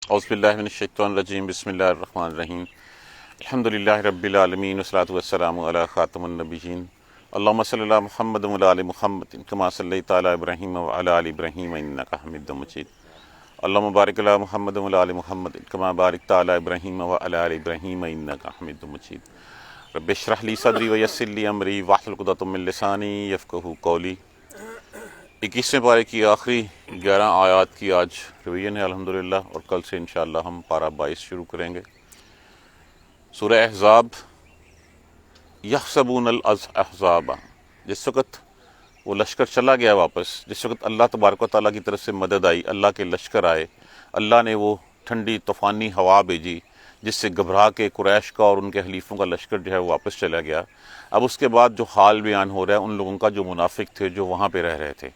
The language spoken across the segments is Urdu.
اعوذ باللہ من الشیطان الرجیم بسم اللہ الرحمن الرحیم الحمدللہ رب العالمین والصلاۃ والسلام علی خاتم النبیین اللہم صلی علی محمد وعلی آل محمد کما صلیت علی ابراہیم وعلی آل ابراہیم انک حمید مجید اللہم بارک علی محمد وعلی آل محمد کما بارکت علی ابراہیم وعلی آل ابراہیم انک حمید مجید رب اشرح لی صدری ویسر لی امری واحلل عقدۃ من لسانی یفقہوا قولی۔ 21ویں پارے کی آخری 11 آیات کی آج ریویژن ہے الحمدللہ، اور کل سے انشاءاللہ ہم پارہ 22 شروع کریں گے۔ سورہ احزاب، یحسبون الاحزاب، جس وقت وہ لشکر چلا گیا واپس، جس وقت اللہ تبارک و تعالیٰ کی طرف سے مدد آئی، اللہ کے لشکر آئے، اللہ نے وہ ٹھنڈی طوفانی ہوا بھیجی جس سے گھبرا کے قریش کا اور ان کے حلیفوں کا لشکر جو ہے وہ واپس چلا گیا۔ اب اس کے بعد جو حال بیان ہو رہا ہے ان لوگوں کا جو منافق تھے، جو وہاں پہ رہ رہے تھے،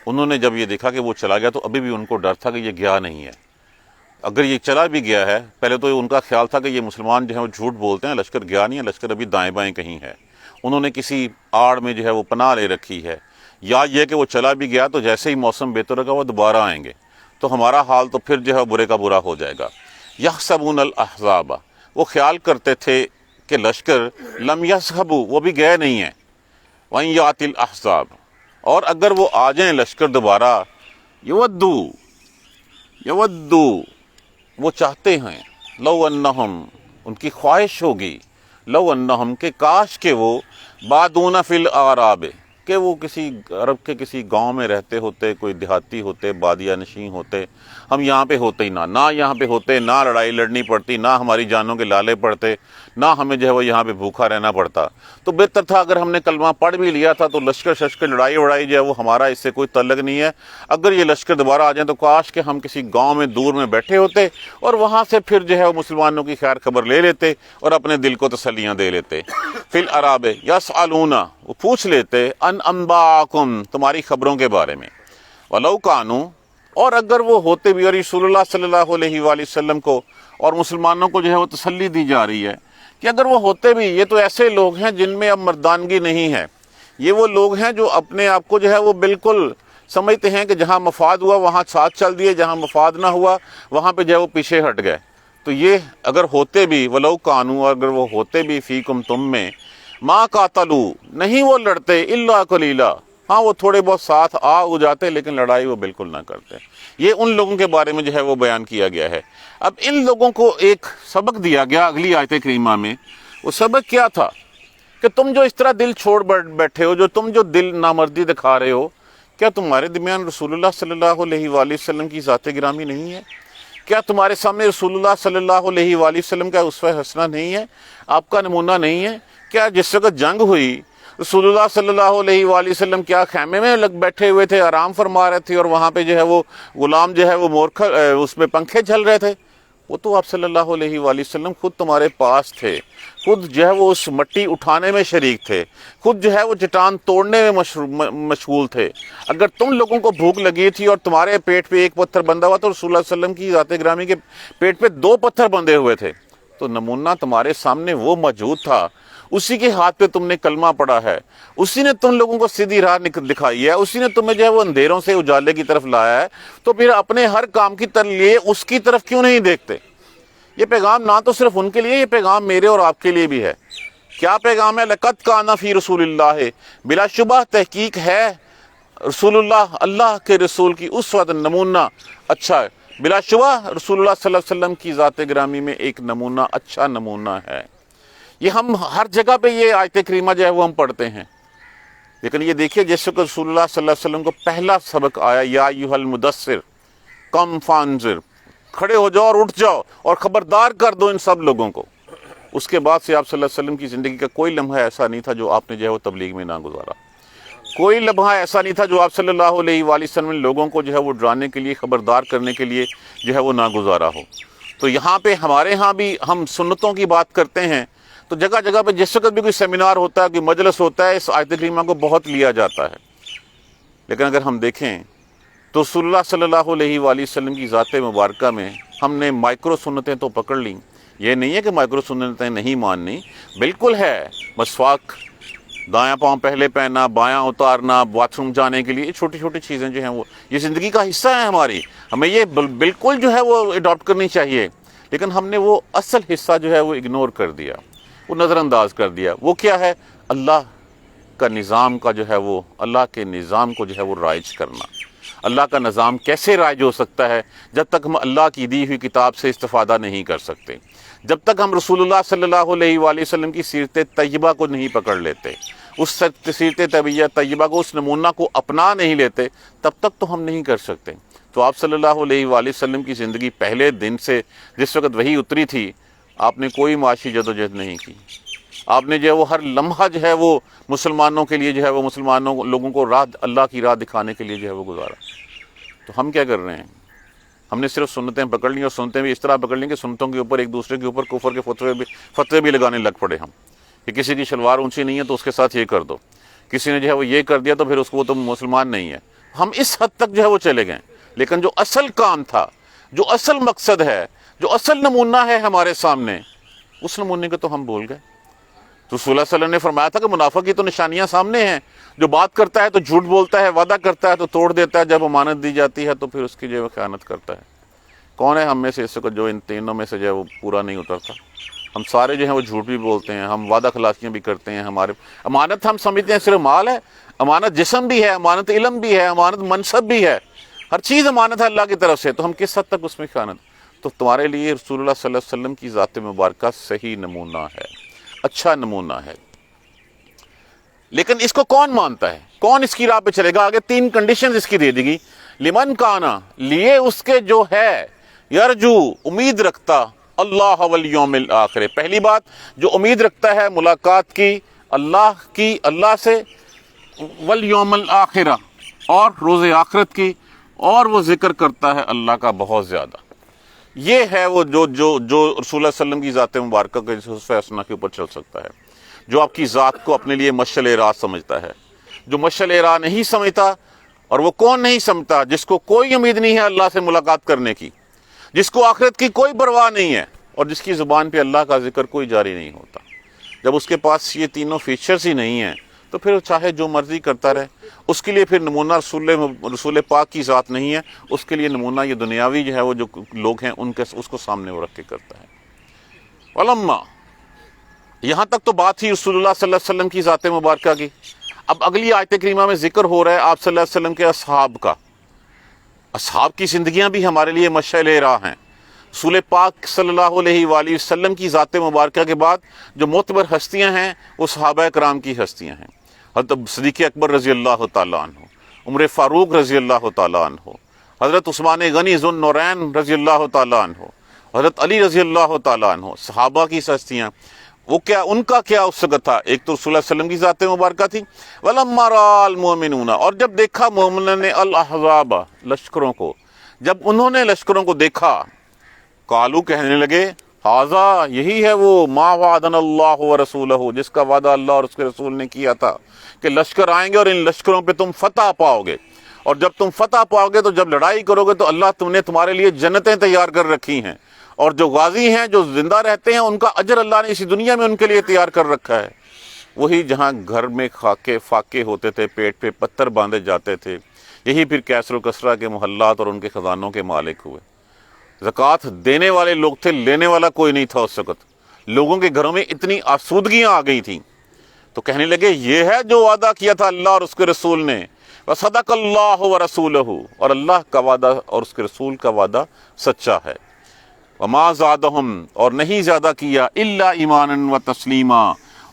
انہوں نے جب یہ دیکھا کہ وہ چلا گیا تو ابھی بھی ان کو ڈر تھا کہ یہ گیا نہیں ہے۔ اگر یہ چلا بھی گیا ہے، پہلے تو ان کا خیال تھا کہ یہ مسلمان جو ہیں وہ جھوٹ بولتے ہیں، لشکر گیا نہیں ہے، لشکر ابھی دائیں بائیں کہیں ہے، انہوں نے کسی آڑ میں جو ہے وہ پناہ لے رکھی ہے، یا یہ کہ وہ چلا بھی گیا تو جیسے ہی موسم بہتر ہوگا وہ دوبارہ آئیں گے تو ہمارا حال تو پھر جو ہے برے کا برا ہو جائے گا۔ یحسبون الاحزاب، وہ خیال کرتے تھے کہ لشکر لم یذهبوا، وہ بھی گئے نہیں ہیں، وَإِن يَأْتِ الْأَحْزَابُ، اور اگر وہ آ جائیں لشکر دوبارہ، یودو، وہ چاہتے ہیں، لو انہم، ان کی خواہش ہوگی، لو انہم، کہ کاش کہ وہ بادون فی الاعراب، کہ وہ کسی عرب کے کسی گاؤں میں رہتے ہوتے، کوئی دیہاتی ہوتے، بادیہ نشین ہوتے، ہم یہاں پہ ہوتے ہی نہ یہاں پہ ہوتے، نہ لڑائی لڑنی پڑتی، نہ ہماری جانوں کے لالے پڑتے، نہ ہمیں جو ہے وہ یہاں پہ بھوکا رہنا پڑتا، تو بہتر تھا اگر ہم نے کلمہ پڑھ بھی لیا تھا تو لشکر ششکر لڑائی وڑائی جو ہے وہ ہمارا اس سے کوئی تعلق نہیں ہے۔ اگر یہ لشکر دوبارہ آ جائیں تو کاش کہ ہم کسی گاؤں میں دور میں بیٹھے ہوتے اور وہاں سے پھر جو ہے وہ مسلمانوں کی خیر خبر لے لیتے اور اپنے دل کو تسلیاں دے لیتے۔ فی الاعراب یسألون، وہ پوچھ لیتے، ان انباءکم، تمہاری خبروں کے بارے میں، ولو کانوا، اور اگر وہ ہوتے بھی، اور رسول اللہ صلی اللہ علیہ وآلہ وسلم کو اور مسلمانوں کو جو ہے وہ تسلی دی جا رہی ہے کہ اگر وہ ہوتے بھی، یہ تو ایسے لوگ ہیں جن میں اب مردانگی نہیں ہے، یہ وہ لوگ ہیں جو اپنے آپ کو جو ہے وہ بالکل سمجھتے ہیں کہ جہاں مفاد ہوا وہاں ساتھ چل دیے، جہاں مفاد نہ ہوا وہاں پہ جو ہے وہ پیچھے ہٹ گئے۔ تو یہ اگر ہوتے بھی، ولو کانوا، اگر وہ ہوتے بھی، فیکم، تم میں، ما قاتلوا، نہیں وہ لڑتے، الا قلیلا، ہاں وہ تھوڑے بہت ساتھ ہو جاتے لیکن لڑائی وہ بالکل نہ کرتے۔ یہ ان لوگوں کے بارے میں جو ہے وہ بیان کیا گیا ہے۔ اب ان لوگوں کو ایک سبق دیا گیا اگلی آیت کریمہ میں۔ وہ سبق کیا تھا کہ تم جو اس طرح دل چھوڑ بیٹھے ہو، تم جو دل نامردی دکھا رہے ہو، کیا تمہارے درمیان رسول اللہ صلی اللہ علیہ وآلہ وسلم کی ذات گرامی نہیں ہے؟ کیا تمہارے سامنے رسول اللہ صلی اللہ علیہ وآلہ وسلم کا اسوہ حسنہ نہیں ہے، آپ کا نمونہ نہیں ہے؟ کیا جس وقت جنگ ہوئی رسول اللہ صلی اللہ علیہ وآلہ وسلم کیا خیمے میں بیٹھے ہوئے تھے، آرام فرما رہے تھے، اور وہاں پہ جو ہے وہ غلام جو ہے وہ اس میں پنکھے جھل رہے تھے؟ وہ تو آپ صلی اللہ علیہ وآلہ وسلم خود تمہارے پاس تھے، خود جو ہے وہ اس مٹی اٹھانے میں شریک تھے، خود جو ہے وہ چٹان توڑنے میں مشغول تھے۔ اگر تم لوگوں کو بھوک لگی تھی اور تمہارے پیٹ پہ ایک پتھر بندھا ہوا تو رسول اللہ صلی اللہ علیہ وسلم کی ذات گرامی کے پیٹ پہ 2 پتھر بندھے ہوئے تھے، تو نمونہ تمہارے سامنے وہ موجود تھا، اسی کے ہاتھ پہ تم نے کلمہ پڑھا ہے، اسی نے تم لوگوں کو سیدھی راہ دکھائی ہے، اسی نے تمہیں جو ہے وہ اندھیروں سے اجالے کی طرف لایا ہے، تو پھر اپنے ہر کام کی لیے اس کی طرف کیوں نہیں دیکھتے؟ یہ پیغام نہ تو صرف ان کے لیے، یہ پیغام میرے اور آپ کے لیے بھی ہے۔ کیا پیغام ہے؟ لَقَدْ كَانَ فِي رسول اللہ، بلا شبہ تحقیق ہے رسول اللہ، اللہ کے رسول کی اسوۃ، نمونہ اچھا ہے، بلا شبہ رسول اللہ صلی اللہ علیہ وسلم کی ذات گرامی میں ایک نمونہ، اچھا نمونہ ہے۔ یہ ہم ہر جگہ پہ یہ آیت کریمہ جو ہے وہ ہم پڑھتے ہیں، لیکن یہ دیکھیے جس وقت رسول اللہ صلی اللہ علیہ وسلم کو پہلا سبق آیا، یا ایھا المدثر قم فانذر، کھڑے ہو جاؤ اور اٹھ جاؤ اور خبردار کر دو ان سب لوگوں کو، اس کے بعد سے آپ صلی اللہ علیہ وسلم کی زندگی کا کوئی لمحہ ایسا نہیں تھا جو آپ نے جو ہے وہ تبلیغ میں نہ گزارا، کوئی لمحہ ایسا نہیں تھا جو آپ صلی اللہ علیہ وآلہ وسلم نے لوگوں کو جو ہے وہ ڈرانے کے لیے، خبردار کرنے کے لیے جو ہے وہ نہ گزارا ہو۔ تو یہاں پہ ہمارے ہاں بھی ہم سنتوں کی بات کرتے ہیں تو جگہ جگہ پہ جس وقت بھی کوئی سیمینار ہوتا ہے، کوئی مجلس ہوتا ہے، اس آیت کریمہ کو بہت لیا جاتا ہے، لیکن اگر ہم دیکھیں تو رسول اللہ صلی اللہ علیہ وآلہ وسلم کی ذات مبارکہ میں ہم نے مائکرو سنتیں تو پکڑ لیں، یہ نہیں ہے کہ مائکرو سنتیں نہیں ماننی، بالکل ہے، مسواک، دایاں پاؤں پہلے پہننا، بایاں اتارنا، باتھ روم جانے کے لیے، یہ چھوٹی چھوٹی چیزیں جو ہیں وہ یہ زندگی کا حصہ ہیں ہماری، ہمیں یہ بالکل جو ہے وہ اڈاپٹ کرنی چاہیے، لیکن ہم نے وہ اصل حصہ جو ہے وہ اگنور کر دیا، وہ نظر انداز کر دیا۔ وہ کیا ہے؟ اللہ کا نظام کا جو ہے وہ، اللہ کے نظام کو جو ہے وہ رائج کرنا۔ اللہ کا نظام کیسے رائج ہو سکتا ہے جب تک ہم اللہ کی دی ہوئی کتاب سے استفادہ نہیں کر سکتے، جب تک ہم رسول اللہ صلی اللہ علیہ وآلہ وسلم کی سیرت طیبہ کو نہیں پکڑ لیتے، اس سیرت طیبہ کو، اس نمونہ کو اپنا نہیں لیتے، تب تک تو ہم نہیں کر سکتے۔ تو آپ صلی اللہ علیہ وآلہ وسلم کی زندگی پہلے دن سے جس وقت وحی اتری تھی، آپ نے کوئی معاشی جدوجہد نہیں کی، آپ نے جو ہے وہ ہر لمحہ جو ہے وہ مسلمانوں کے لیے جو ہے وہ مسلمانوں لوگوں کو راہ، اللہ کی راہ دکھانے کے لیے جو ہے وہ گزارا۔ تو ہم کیا کر رہے ہیں؟ ہم نے صرف سنتیں پکڑ لی، اور سنتیں بھی اس طرح پکڑ لیں کہ سنتوں کے اوپر ایک دوسرے کے اوپر کفر کے فتوے بھی لگانے لگ پڑے ہم، کہ کسی کی شلوار اونچی نہیں ہے تو اس کے ساتھ یہ کر دو، کسی نے جو ہے وہ یہ کر دیا تو پھر اس کو وہ تو مسلمان نہیں ہے۔ ہم اس حد تک جو ہے وہ چلے گئے، لیکن جو اصل کام تھا، جو اصل مقصد ہے، جو اصل نمونہ ہے ہمارے سامنے، اس نمونے کو تو ہم بھول گئے۔ تو رسول اللہ صلی اللہ علیہ وسلم نے فرمایا تھا کہ منافق کی تو نشانیاں سامنے ہیں، جو بات کرتا ہے تو جھوٹ بولتا ہے، وعدہ کرتا ہے تو توڑ دیتا ہے، جب امانت دی جاتی ہے تو پھر اس کی جو ہے خیانت کرتا ہے۔ کون ہے ہم میں سے اس وقت جو ان تینوں میں سے جو ہے وہ پورا نہیں اترتا؟ ہم سارے جو ہیں وہ جھوٹ بھی بولتے ہیں، ہم وعدہ خلافیاں بھی کرتے ہیں۔ ہمارے امانت ہم سمجھتے ہیں صرف مال ہے، امانت جسم بھی ہے، امانت علم بھی ہے، امانت منصب بھی ہے، ہر چیز امانت ہے اللہ کی طرف سے۔ تو ہم کس حد تک اس میں خیانت؟ تو تمہارے لیے رسول اللہ صلی اللہ علیہ وسلم کی ذات مبارکہ صحیح نمونہ ہے، اچھا نمونہ ہے، لیکن اس کو کون مانتا ہے؟ کون اس کی راہ پہ چلے گا؟ آگے 3 کنڈیشنز اس کی دے دی گی۔ لمن کانا، لیے اس کے جو ہے، یرجو امید رکھتا، اللہ والیوم الآخر، پہلی بات جو امید رکھتا ہے ملاقات کی اللہ سے، والیوم الآخرہ، اور روز آخرت کی، اور وہ ذکر کرتا ہے اللہ کا بہت زیادہ۔ یہ ہے وہ جو رسول اللہ صلی اللہ علیہ وسلم کی ذات مبارکہ کے فیصلہ کے اوپر چل سکتا ہے، جو آپ کی ذات کو اپنے لیے مشعل راہ سمجھتا ہے۔ جو مشعل راہ نہیں سمجھتا، اور وہ کون نہیں سمجھتا؟ جس کو کوئی امید نہیں ہے اللہ سے ملاقات کرنے کی، جس کو آخرت کی کوئی پرواہ نہیں ہے، اور جس کی زبان پہ اللہ کا ذکر کوئی جاری نہیں ہوتا۔ جب اس کے پاس یہ تینوں فیچرز ہی نہیں ہیں تو پھر چاہے جو مرضی کرتا رہے، اس کے لیے پھر نمونہ رسول پاک کی ذات نہیں ہے، اس کے لیے نمونہ یہ دنیاوی جو ہے وہ جو لوگ ہیں اس کو سامنے وہ رکھ کے کرتا ہے۔ علما، یہاں تک تو بات ہی رسول اللہ صلی اللہ علیہ وسلم کی ذات مبارکہ کی۔ اب اگلی آیت کریمہ میں ذکر ہو رہا ہے آپ صلی اللہ علیہ وسلم کے اصحاب کا۔ اصحاب کی زندگیاں بھی ہمارے لیے مشعل راہ ہیں۔ رسول پاک صلی اللہ علیہ وآلہ وسلم کی ذات مبارکہ کے بعد جو معتبر ہستیاں ہیں وہ صحابہ کرام کی ہستیاں ہیں۔ حضرت صدیق اکبر رضی اللہ تعالیٰ عنہ، عمر فاروق رضی اللہ تعالیٰ عنہ، حضرت عثمان غنی ذو النورین رضی اللہ تعالیٰ عنہ، حضرت علی رضی اللہ تعالیٰ عنہ، صحابہ کی ہستیاں۔ وہ کیا ان کا کیا اس وقت تھا؟ ایک تو رسول اللہ علیہ وسلم کی ذات مبارکہ تھی، وَلَمَّا رَأَى الْمُؤْمِنُونَ، اور جب دیکھا مومنوں نے الاحزاب، لشکروں کو، جب انہوں نے لشکروں کو دیکھا، قالو کہنے لگے، ھذا، یہی ہے وہ ما وعدنا اللہ ورسولہ، جس کا وعدہ اللہ اور اس کے رسول نے کیا تھا کہ لشکر آئیں گے اور ان لشکروں پہ تم فتح پاؤ گے، اور جب تم فتح پاؤ گے تو جب لڑائی کرو گے تو اللہ نے تمہارے لیے جنتیں تیار کر رکھی ہیں، اور جو غازی ہیں جو زندہ رہتے ہیں ان کا اجر اللہ نے اسی دنیا میں ان کے لیے تیار کر رکھا ہے۔ وہی جہاں گھر میں فاقے ہوتے تھے، پیٹ پہ پتھر باندھے جاتے تھے، یہی پھر کیسر و کسرا کے محلات اور ان کے خزانوں کے مالک ہوئے۔ زکوٰۃ دینے والے لوگ تھے، لینے والا کوئی نہیں تھا اس وقت۔ لوگوں کے گھروں میں اتنی آسودگیاں آ گئی تھیں تو کہنے لگے یہ ہے جو وعدہ کیا تھا اللہ اور اس کے رسول نے، وصدق اللہ ورسولہ، اور اللہ کا وعدہ اور اس کے رسول کا وعدہ سچا ہے۔ وما زادہم، اور نہیں زیادہ کیا، الا ایمانا و تسلیما،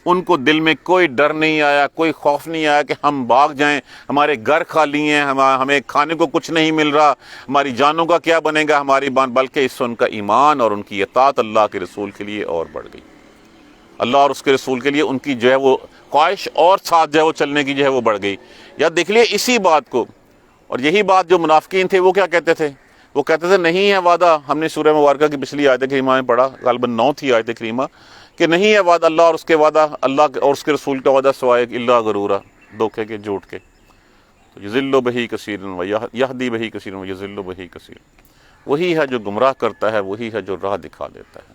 ان کو دل میں کوئی ڈر نہیں آیا، کوئی خوف نہیں آیا کہ ہم بھاگ جائیں، ہمارے گھر خالی ہیں، ہمیں کھانے کو کچھ نہیں مل رہا، ہماری جانوں کا کیا بنے گا بلکہ اس سے ان کا ایمان اور ان کی اطاعت اللہ کے رسول کے لیے اور بڑھ گئی۔ اللہ اور اس کے رسول کے لیے ان کی جو ہے وہ خواہش اور ساتھ جو ہے وہ چلنے کی جو ہے وہ بڑھ گئی۔ یا دیکھ لیے اسی بات کو، اور یہی بات جو منافقین تھے وہ کیا کہتے تھے؟ وہ کہتے تھے نہیں ہے وعدہ، ہم نے سورہ مبارکہ کی پچھلی آیت کریمہ میں پڑھا، غالباً 9 تھی آیت کریمہ، کہ نہیں ہے وعدہ اللہ اور اس کے وعدہ، اللہ اور اس کے رسول کا وعدہ سوائے الا غرورا، دھوکے کے، جھوٹ کے۔ یضل بہ کثیرا ویہدی بہ کثیرا ویضل بہ کثیرا، وہی ہے جو گمراہ کرتا ہے، وہی ہے جو راہ دکھا دیتا ہے۔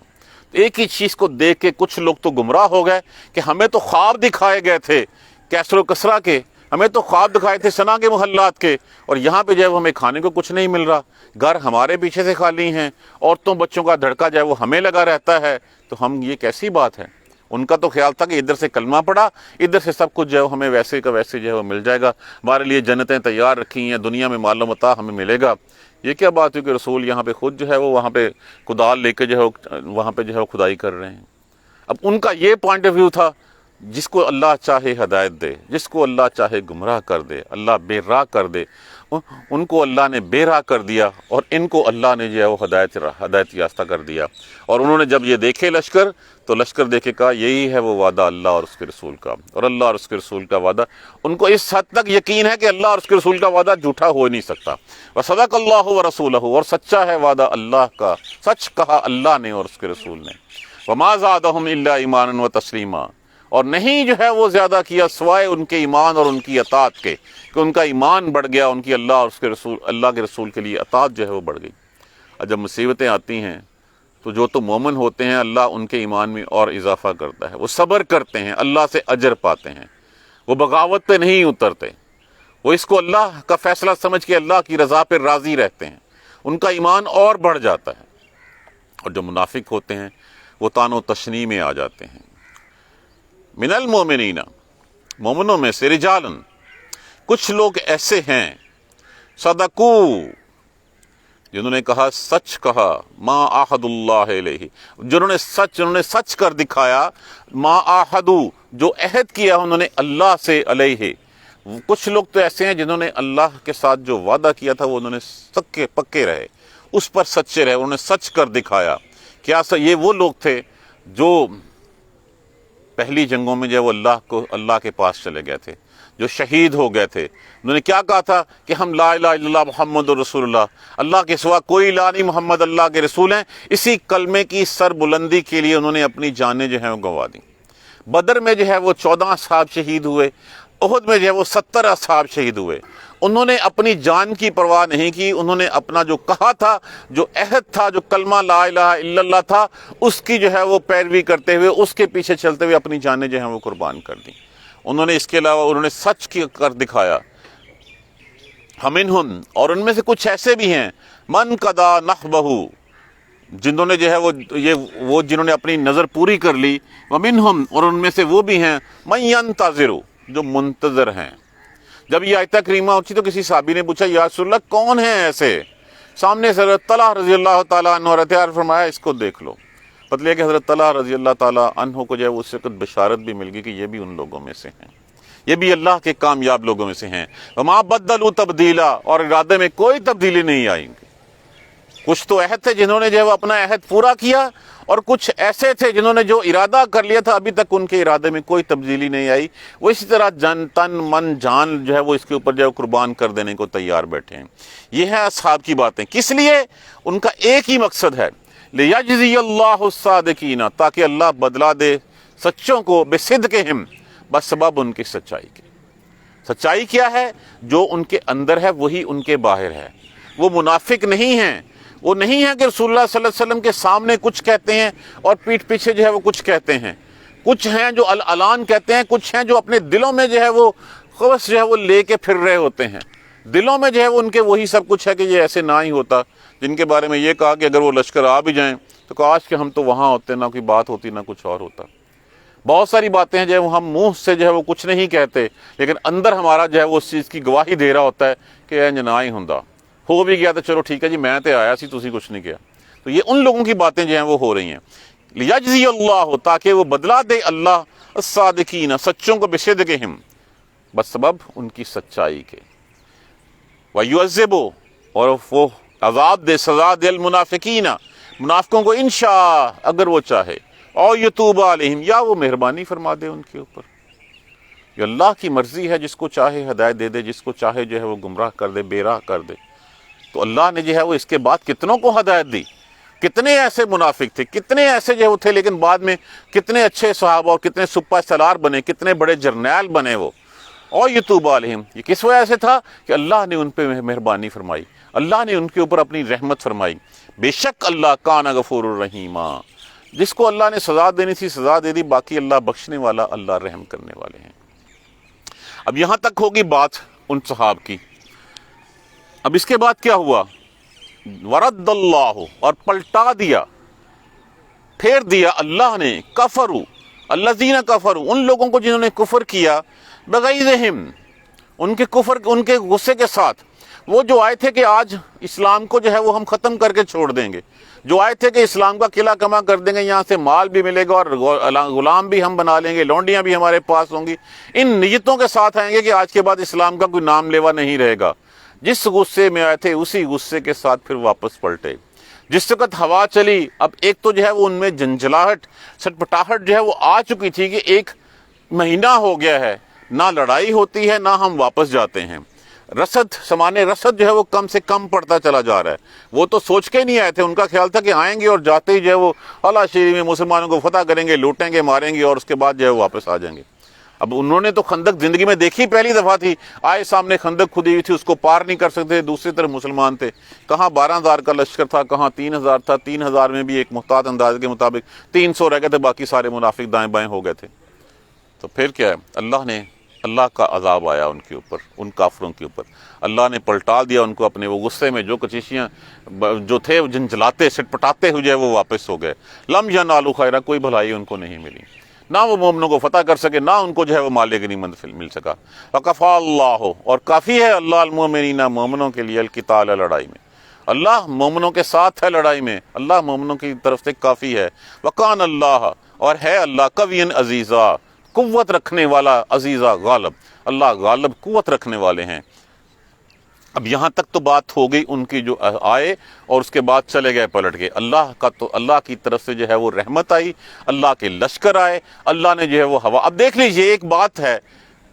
ایک ہی چیز کو دیکھ کے کچھ لوگ تو گمراہ ہو گئے کہ ہمیں تو خواب دکھائے گئے تھے کیسر و کسرا کے، ہمیں تو خواب دکھائے تھے سنا کے محلات کے، اور یہاں پہ جو ہے وہ ہمیں کھانے کو کچھ نہیں مل رہا، گھر ہمارے پیچھے سے خالی ہیں، عورتوں بچوں کا دھڑکا جو ہے وہ ہمیں لگا رہتا ہے، تو ہم یہ کیسی بات ہے؟ ان کا تو خیال تھا کہ ادھر سے کلمہ پڑا، ادھر سے سب کچھ جو ہے ہمیں ویسے کا ویسے جو ہے وہ مل جائے گا، ہمارے لیے جنتیں تیار رکھی ہیں، دنیا میں مال و متاع ہمیں ملے گا۔ یہ کیا بات ہے کہ رسول یہاں پہ خود جو ہے وہ وہاں پہ کدال لے کے جو ہے وہاں پہ جو ہے وہ کھدائی کر رہے ہیں۔ اب ان کا یہ پوائنٹ آف ویو تھا، جس کو اللہ چاہے ہدایت دے، جس کو اللہ چاہے گمراہ کر دے، اللہ بے راہ کر دے، ان کو اللہ نے بے راہ کر دیا، اور ان کو اللہ نے جو ہے وہ ہدایت یافتہ کر دیا۔ اور انہوں نے جب یہ دیکھے لشکر، تو لشکر دیکھے کہا یہی ہے وہ وعدہ اللہ اور اس کے رسول کا، اور اللہ اور اس کے رسول کا وعدہ، ان کو اس حد تک یقین ہے کہ اللہ اور اس کے رسول کا وعدہ جھوٹا ہو نہیں سکتا۔ وصدق اللہ ورسولہ، اور سچا ہے وعدہ اللہ کا، سچ کہا اللہ نے اور اس کے رسول نے۔ وما زادہم الا ایمانا وتسلیما، اور نہیں جو ہے وہ زیادہ کیا سوائے ان کے ایمان اور ان کی اطاعت کے، کہ ان کا ایمان بڑھ گیا، ان کی اللہ اور اس کے رسول، اللہ کے رسول کے لیے اطاعت جو ہے وہ بڑھ گئی۔ اور جب مصیبتیں آتی ہیں تو جو تو مومن ہوتے ہیں اللہ ان کے ایمان میں اور اضافہ کرتا ہے، وہ صبر کرتے ہیں، اللہ سے اجر پاتے ہیں، وہ بغاوت پہ نہیں اترتے، وہ اس کو اللہ کا فیصلہ سمجھ کے اللہ کی رضا پہ راضی رہتے ہیں، ان کا ایمان اور بڑھ جاتا ہے۔ اور جو منافق ہوتے ہیں وہ طعن و تشنیع میں آ جاتے ہیں۔ من المومنین، مومنوں میں سے، رجالن، کچھ لوگ ایسے ہیں، صدقو، جنہوں نے کہا سچ کہا، ما عاہد اللہ علیہ، جنہوں نے سچ کر دکھایا، ما عاہدو، جو عہد کیا انہوں نے اللہ سے، علیہ، کچھ لوگ تو ایسے ہیں جنہوں نے اللہ کے ساتھ جو وعدہ کیا تھا وہ انہوں نے سکے پکے رہے، اس پر سچے رہے، انہوں نے سچ کر دکھایا۔ کیا یہ وہ لوگ تھے جو پہلی جنگوں میں جو وہ اللہ کے پاس چلے گئے تھے، جو شہید ہو گئے تھے؟ انہوں نے کیا کہا تھا کہ ہم لا الہ الا اللہ محمد رسول اللہ، اللہ کے سوا کوئی الہ نہیں، محمد اللہ کے رسول ہیں۔ اسی کلمے کی سر بلندی کے لیے انہوں نے اپنی جانیں جو ہیں وہ گنوا دیں۔ بدر میں جو ہے وہ 14 اصحاب شہید ہوئے، احد میں جو ہے وہ 70 اصحاب شہید ہوئے۔ انہوں نے اپنی جان کی پرواہ نہیں کی، انہوں نے اپنا جو کہا تھا، جو عہد تھا، جو کلمہ لا الہ الا اللہ تھا، اس کی جو ہے وہ پیروی کرتے ہوئے، اس کے پیچھے چلتے ہوئے اپنی جانیں جو ہیں وہ قربان کر دیں۔ انہوں نے اس کے علاوہ انہوں نے سچ کر دکھایا۔ ومنہم، اور ان میں سے کچھ ایسے بھی ہیں، من قضا نحبہ، جنہوں نے جو ہے وہ جنہوں نے اپنی نظر پوری کر لی۔ ومنہم، اور ان میں سے وہ بھی ہیں، من ینتظر، جو منتظر ہیں۔ جب یہ آیت کریمہ اٹھی تو کسی صحابی نے پوچھا یا رسول اللہ کون ہیں ایسے؟ سامنے سے حضرت طلحہ رضی اللہ تعالیٰ عنہ اور تیار فرمایا اس کو دیکھ لو۔ مطلب یہ کہ حضرت طلحہ رضی اللہ تعالیٰ عنہ کو جو ہے اس وقت بشارت بھی مل گئی کہ یہ بھی ان لوگوں میں سے ہیں، یہ بھی اللہ کے کامیاب لوگوں میں سے ہیں۔ وما بدلوا تبدیلا، اور ارادے میں کوئی تبدیلی نہیں آئی۔ کچھ تو عہد تھے جنہوں نے جو ہے وہ اپنا عہد پورا کیا، اور کچھ ایسے تھے جنہوں نے جو ارادہ کر لیا تھا ابھی تک ان کے ارادے میں کوئی تبدیلی نہیں آئی، وہ اسی طرح تن من جان جو ہے وہ اس کے اوپر جو ہے قربان کر دینے کو تیار بیٹھے ہیں۔ یہ ہے اصحاب کی باتیں، کس لیے؟ ان کا ایک ہی مقصد ہے، لیجزی اللہ الصادقین، تاکہ اللہ بدلہ دے سچوں کو، بصدقہم، بس سبب ان کی سچائی کے۔ سچائی کیا ہے؟ جو ان کے اندر ہے وہی ان کے باہر ہے۔ وہ منافق نہیں ہیں، وہ نہیں ہے کہ رسول اللہ صلی اللہ علیہ وسلم کے سامنے کچھ کہتے ہیں اور پیٹھ پیچھے جو ہے وہ کچھ کہتے ہیں۔ کچھ ہیں جو اعلان کہتے ہیں، کچھ ہیں جو اپنے دلوں میں جو ہے وہ خبث جو ہے وہ لے کے پھر رہے ہوتے ہیں، دلوں میں جو ہے وہ ان کے وہی سب کچھ ہے کہ یہ ایسے نہ ہی ہوتا، جن کے بارے میں یہ کہا کہ اگر وہ لشکر آ بھی جائیں تو کاش کہ ہم تو وہاں ہوتے، نہ کوئی بات ہوتی نہ کچھ اور ہوتا۔ بہت ساری باتیں ہیں جو ہے وہ ہم منہ سے جو ہے وہ کچھ نہیں کہتے، لیکن اندر ہمارا جو ہے وہ اس چیز کی گواہی دے رہا ہوتا ہے کہ انج نہ ہی ہوندا، ہو بھی گیا تو چلو ٹھیک ہے جی، میں تے آیا سی، تسی کچھ نہیں کیا۔ تو یہ ان لوگوں کی باتیں جو ہیں وہ ہو رہی ہیں۔ لیجزی اللہ، تاکہ وہ بدلہ دے اللہ، الصادقین، سچوں کو، بصدقہم، بس سبب ان کی سچائی کے۔ وَيُعَذِّبُ، اور وہ عذاب دے، سزا دے، المنافقین، منافقوں کو، انشاء، اگر وہ چاہے، اور یتوب علیہم، یا وہ مہربانی فرما دے ان کے اوپر۔ یہ اللہ کی مرضی ہے، جس کو چاہے ہدایت دے دے، جس کو چاہے جو ہے وہ گمراہ کر دے، بے راہ کر دے۔ تو اللہ نے جو ہے وہ اس کے بعد کتنوں کو ہدایت دی، کتنے ایسے منافق تھے، کتنے ایسے جو تھے، لیکن بعد میں کتنے اچھے صحابہ اور کتنے سپہ سالار بنے، کتنے بڑے جرنیل بنے وہ۔ اور یتوب علیہم، یہ کس وجہ سے تھا کہ اللہ نے ان پہ مہربانی فرمائی، اللہ نے ان کے اوپر اپنی رحمت فرمائی۔ بے شک اللہ کان غفور الرحیم، جس کو اللہ نے سزا دینی تھی سزا دے دی، باقی اللہ بخشنے والا، اللہ رحم کرنے والے ہیں۔ اب یہاں تک ہوگی بات ان صحاب کی. اب اس کے بعد کیا ہوا؟ ورد اللہ، اور پلٹا دیا، پھیر دیا اللہ نے، کفروا الذین کفروا، ان لوگوں کو جنہوں نے کفر کیا، بغیظہم، ان کے کفر، ان کے غصے کے ساتھ. وہ جو آئے تھے کہ آج اسلام کو جو ہے وہ ہم ختم کر کے چھوڑ دیں گے، جو آئے تھے کہ اسلام کا قلعہ کما کر دیں گے، یہاں سے مال بھی ملے گا اور غلام بھی ہم بنا لیں گے، لونڈیاں بھی ہمارے پاس ہوں گی، ان نیتوں کے ساتھ آئیں گے کہ آج کے بعد اسلام کا کوئی نام لیوا نہیں رہے گا. جس غصے میں آئے تھے اسی غصے کے ساتھ پھر واپس پلٹے. جس وقت ہوا چلی، اب ایک تو جو ہے وہ ان میں جنجلاہٹ، سٹپٹاہٹ جو ہے وہ آ چکی تھی کہ ایک مہینہ ہو گیا ہے، نہ لڑائی ہوتی ہے نہ ہم واپس جاتے ہیں. رسد، سامان رسد جو ہے وہ کم سے کم پڑتا چلا جا رہا ہے. وہ تو سوچ کے نہیں آئے تھے، ان کا خیال تھا کہ آئیں گے اور جاتے ہی جو ہے وہ اعلیٰ شیری میں مسلمانوں کو فتح کریں گے، لوٹیں گے، ماریں گے اور اس کے بعد جو ہے واپس آ جائیں گے. اب انہوں نے تو خندق زندگی میں دیکھی پہلی دفعہ تھی، آئے سامنے خندق کھدی ہوئی تھی، اس کو پار نہیں کر سکتے، دوسری طرف مسلمان تھے. کہاں 12,000 کا لشکر تھا، کہاں 3,000 تھا، 3,000 میں بھی ایک محتاط انداز کے مطابق 300 رہ گئے تھے، باقی سارے منافق دائیں بائیں ہو گئے تھے. تو پھر کیا ہے، اللہ کا عذاب آیا ان کے اوپر، ان کافروں کے اوپر. اللہ نے پلٹا دیا ان کو اپنے وہ غصے میں، جو کچیشیاں جو تھے جنجلاتے سٹپٹاتے ہوئے وہ واپس ہو گئے. لم ینالوا خیرا، کوئی بھلائی ان کو نہیں ملی، نہ وہ مومنوں کو فتح کر سکے، نہ ان کو جو ہے وہ مال غنیمت مل سکا. وکفی اللہ، اور کافی ہے اللہ المؤمنین، مومنوں کے لیے، القتال، لڑائی میں. اللہ مومنوں کے ساتھ ہے لڑائی میں، اللہ مومنوں کی طرف سے کافی ہے. وکان اللہ، اور ہے اللہ قوی عزیزا، قوت رکھنے والا، عزیزہ غالب، اللہ غالب قوت رکھنے والے ہیں. اب یہاں تک تو بات ہو گئی ان کی، جو آئے اور اس کے بعد چلے گئے پلٹ کے. اللہ کا تو اللہ کی طرف سے جو ہے وہ رحمت آئی، اللہ کے لشکر آئے، اللہ نے جو ہے وہ ہوا. اب دیکھ لیجئے ایک بات ہے،